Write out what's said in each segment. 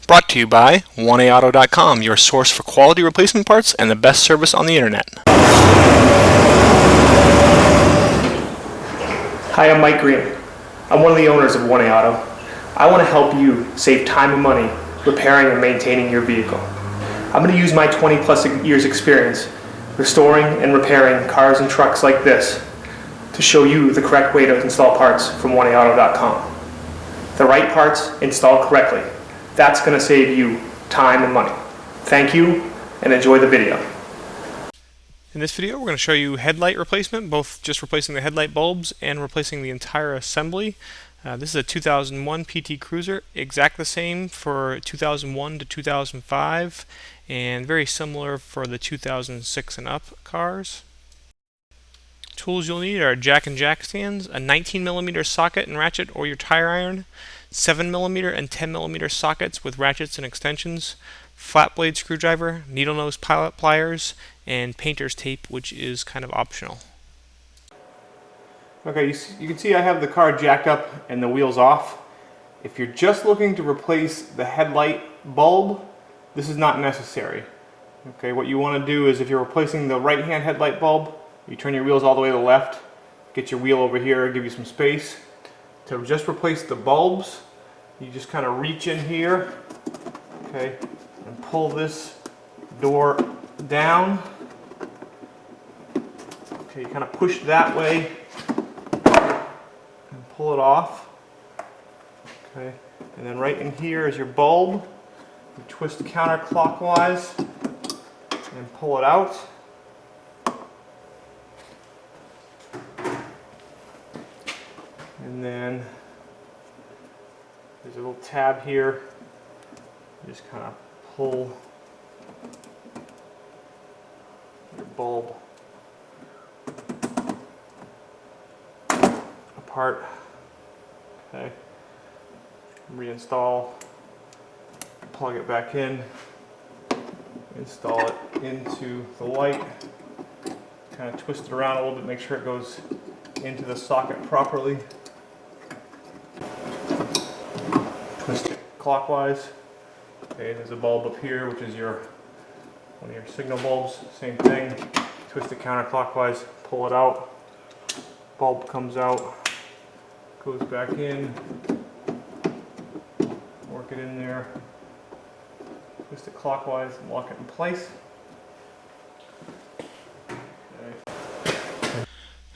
Brought to you by 1AAuto.com, your source for quality replacement parts and the best service on the internet. Hi, I'm Mike Green. I'm one of the owners of 1A Auto. I want to help you save time and money repairing and maintaining your vehicle. I'm going to use my 20 plus years experience restoring and repairing cars and trucks like this to show you the correct way to install parts from 1AAuto.com. The right parts installed correctly. That's going to save you time and money. Thank you, and enjoy the video. In this video, we're going to show you headlight replacement, both just replacing the headlight bulbs and replacing the entire assembly. This is a 2001 PT Cruiser, exact the same for 2001 to 2005, and very similar for the 2006 and up cars. Tools you'll need are jack and jack stands, a 19mm socket and ratchet or your tire iron, 7mm and 10mm sockets with ratchets and extensions, flat blade screwdriver, needle nose pilot pliers, and painter's tape, which is kind of optional. Okay, you can see I have the car jacked up and the wheels off. If you're just looking to replace the headlight bulb, this is not necessary. Okay, what you want to do is if you're replacing the right-hand headlight bulb, you turn your wheels all the way to the left, get your wheel over here, give you some space. To just replace the bulbs, you just kind of reach in here, okay, and pull this door down. Okay, you kind of push that way and pull it off. Okay, and then right in here is your bulb. You twist counterclockwise and pull it out. And then there's a little tab here. You just kind of pull your bulb apart. Okay. Reinstall. Plug it back in. Install it into the light. Kind of twist it around a little bit, make sure it goes into the socket properly. Twist it clockwise. Okay, there's a bulb up here, which is one of your signal bulbs. Same thing. Twist it counterclockwise, pull it out. Bulb comes out, goes back in. Work it in there. Twist it clockwise and lock it in place.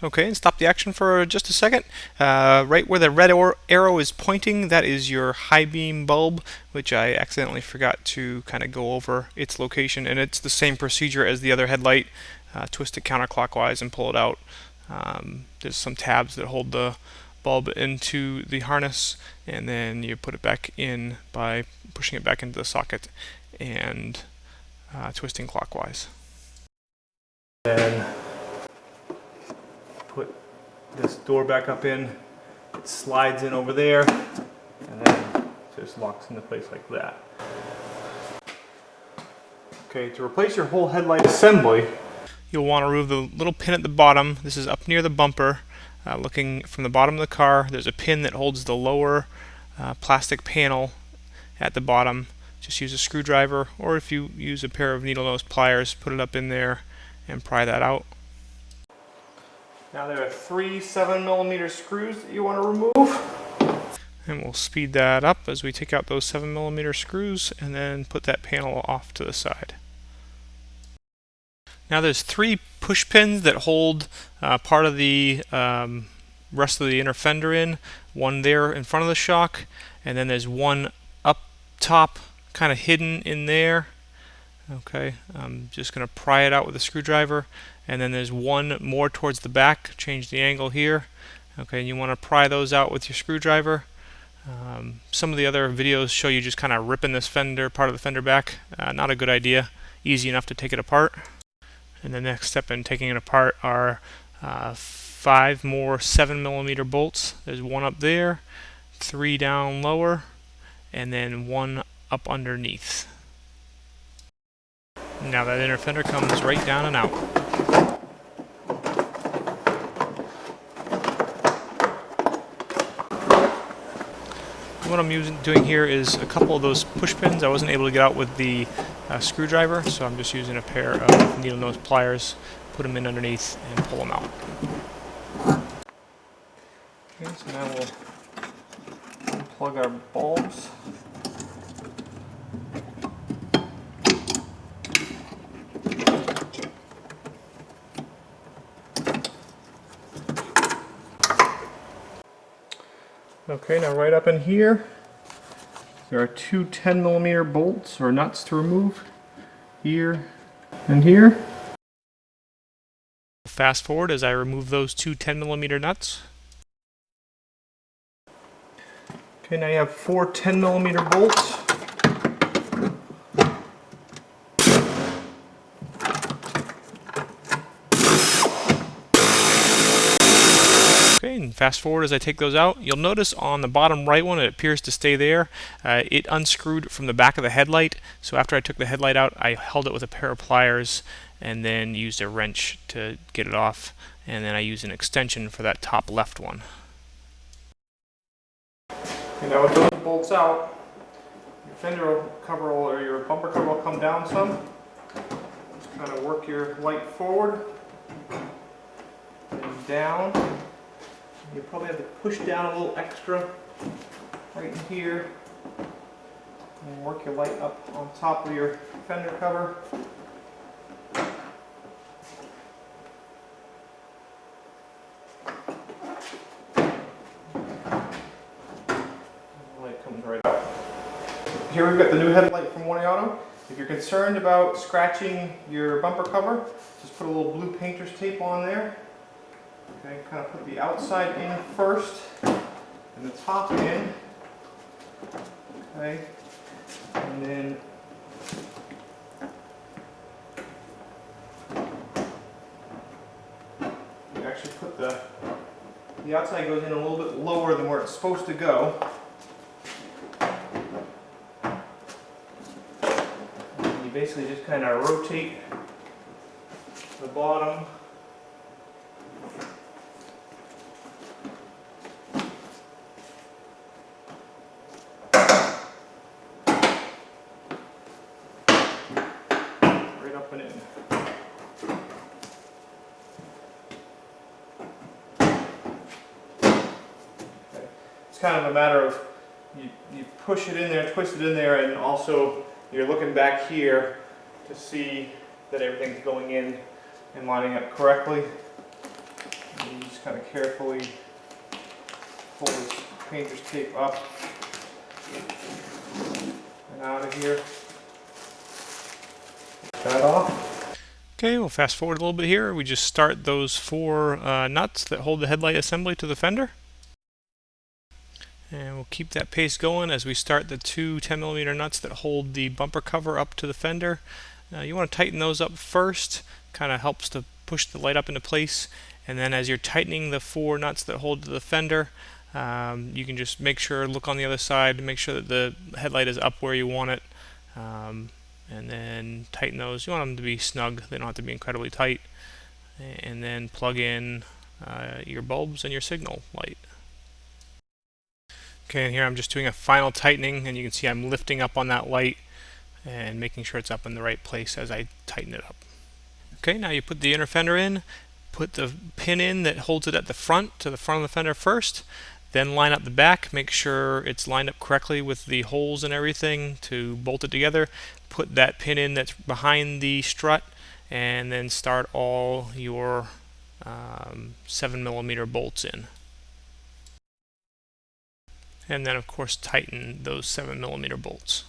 Okay, and stop the action for just a second. Right where the red arrow is pointing, that is your high beam bulb, which I accidentally forgot to kind of go over its location, and it's the same procedure as the other headlight. Twist it counterclockwise and pull it out. There's some tabs that hold the bulb into the harness, and then you put it back in by pushing it back into the socket and twisting clockwise. Then put this door back up in, it slides in over there, and then just locks into place like that. Okay, to replace your whole headlight assembly, you'll want to remove the little pin at the bottom. This is up near the bumper. Looking from the bottom of the car, there's a pin that holds the lower plastic panel at the bottom. Just use a screwdriver, or if you use a pair of needle nose pliers, put it up in there and pry that out. Now there are 3 7mm screws that you want to remove. And we'll speed that up as we take out those 7mm screws and then put that panel off to the side. Now there's 3 push pins that hold part of the rest of the inner fender in. One there in front of the shock, and then there's one up top kind of hidden in there. Okay, I'm just going to pry it out with a screwdriver, and then there's one more towards the back. Change the angle here. Okay, and you want to pry those out with your screwdriver. Some of the other videos show you just kind of ripping this fender, part of the fender back. Not a good idea. Easy enough to take it apart. And the next step in taking it apart are 5 more 7mm bolts. There's one up there, 3 down lower, and then 1 up underneath. Now that inner fender comes right down and out. what I'm doing here is a couple of those push pins I wasn't able to get out with the screwdriver, so I'm just using a pair of needle nose pliers, put them in underneath, and pull them out. Okay, so now we'll unplug our bulbs. Okay, now right up in here, there are two 10mm bolts or nuts to remove, here and here. Fast forward as I remove those two 10mm nuts. Okay, now you have four 10mm bolts. Okay, and fast forward as I take those out, you'll notice on the bottom right one, it appears to stay there. It unscrewed from the back of the headlight, so after I took the headlight out, I held it with a pair of pliers and then used a wrench to get it off, and then I used an extension for that top left one. Okay, now with those bolts out, your fender cover or your bumper cover will come down some. Just kind of work your light forward and down. You probably have to push down a little extra right in here and work your light up on top of your fender cover. The light comes right out. Here we've got the new headlight from One Auto. If you're concerned about scratching your bumper cover, just put a little blue painter's tape on there. Okay, kind of put the outside in first and the top in. Okay, and then you actually put the outside goes in a little bit lower than where it's supposed to go. And you basically just kind of rotate the bottom. Up and in. Okay. It's kind of a matter of you push it in there, twist it in there, and also you're looking back here to see that everything's going in and lining up correctly. And you just kind of carefully pull this painter's tape up and out of here. That off. Okay, we'll fast forward a little bit here. We just start those four nuts that hold the headlight assembly to the fender. And we'll keep that pace going as we start the two 10mm nuts that hold the bumper cover up to the fender. You want to tighten those up first, kind of helps to push the light up into place. And then as you're tightening the four nuts that hold to the fender, you can just make sure, look on the other side to make sure that the headlight is up where you want it. And then tighten those. You want them to be snug, they don't have to be incredibly tight. And then plug in your bulbs and your signal light. Okay, and here I'm just doing a final tightening, and you can see I'm lifting up on that light and making sure it's up in the right place as I tighten it up. Okay, now you put the inner fender in, put the pin in that holds it at the front, to the front of the fender first, then line up the back, make sure it's lined up correctly with the holes and everything to bolt it together. Put that pin in that's behind the strut, and then start all your 7mm bolts in. And then of course tighten those 7mm bolts.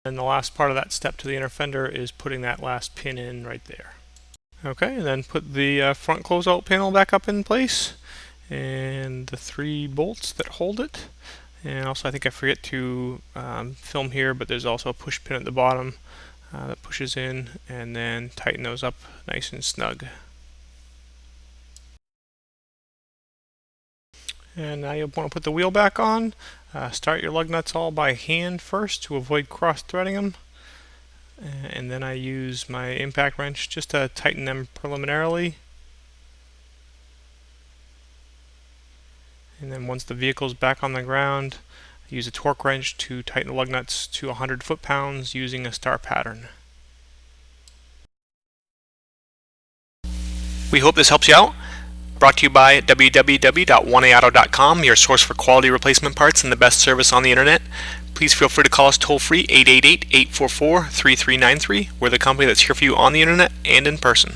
And the last part of that step to the inner fender is putting that last pin in right there. Okay, and then put the front closeout panel back up in place, and the three bolts that hold it. And also I think I forget to film here, but there's also a push pin at the bottom that pushes in, and then tighten those up nice and snug. And now you'll want to put the wheel back on. Start your lug nuts all by hand first to avoid cross-threading them. And then I use my impact wrench just to tighten them preliminarily. And then once the vehicle's back on the ground, use a torque wrench to tighten the lug nuts to 100 foot-pounds using a star pattern. We hope this helps you out. Brought to you by www.oneauto.com, your source for quality replacement parts and the best service on the internet. Please feel free to call us toll-free 888-844-3393. We're the company that's here for you on the internet and in person.